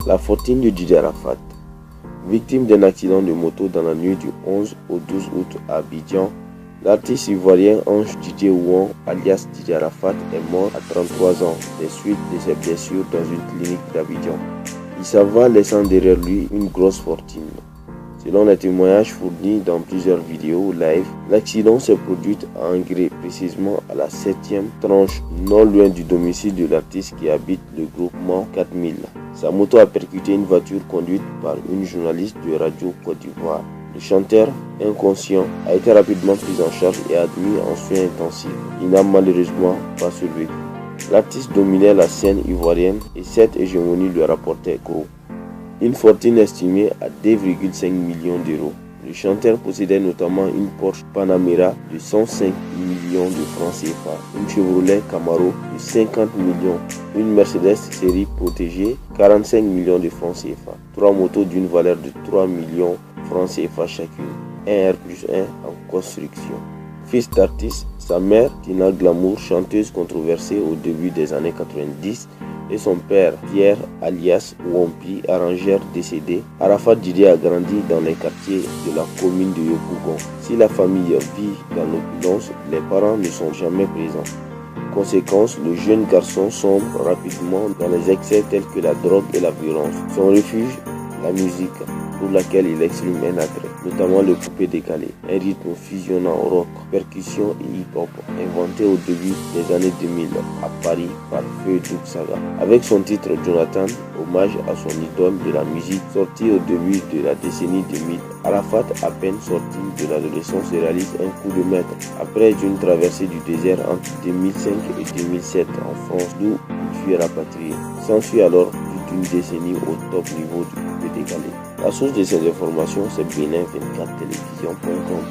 La fortune de Didier Arafat. Victime d'un accident de moto dans la nuit du 11 au 12 août à Abidjan, l'artiste ivoirien Ange Didier Ouan, alias Didier Arafat, est mort à 33 ans des suites de ses blessures dans une clinique d'Abidjan. Il s'en va laissant derrière lui une grosse fortune. Selon les témoignages fournis dans plusieurs vidéos live, l'accident s'est produit à Angré, précisément à la 7e tranche, non loin du domicile de l'artiste qui habite le groupement 4000. Sa moto a percuté une voiture conduite par une journaliste de Radio Côte d'Ivoire. Le chanteur, inconscient, a été rapidement pris en charge et admis en soins intensifs. Il n'a malheureusement pas survécu. L'artiste dominait la scène ivoirienne et cette hégémonie lui rapportait gros. Une fortune estimée à 2,5 millions d'euros. Le chanteur possédait notamment une Porsche Panamera de 105 millions de francs CFA, une Chevrolet Camaro de 50 millions, une Mercedes série protégée 45 millions de francs CFA, 3 motos d'une valeur de 3 millions de francs CFA chacune, un R+1 en construction. Fils d'artiste, sa mère, Tina Glamour, chanteuse controversée au début des années 90, et son père, Pierre alias Wompi, arrangeur décédé, Arafat Didier a grandi dans les quartiers de la commune de Yopougon. Si la famille vit dans l'opulence, les parents ne sont jamais présents. Conséquence, le jeune garçon sombre rapidement dans les excès tels que la drogue et la violence. Son refuge, la musique, pour laquelle il exprime un attrait, notamment le coupé décalé, un rythme fusionnant rock, percussion et hip-hop, inventé au début des années 2000 à Paris par Feu Saga. Avec son titre Jonathan, hommage à son idole de la musique, sorti au début de la décennie 2000, Arafat, à peine sorti de l'adolescence, réalise un coup de maître après une traversée du désert entre 2005 et 2007 en France, d'où il fut rapatrié. S'ensuit alors plus d'une décennie au top niveau du coupé décalé. La source de ces informations, c'est Bénin24télévision.com.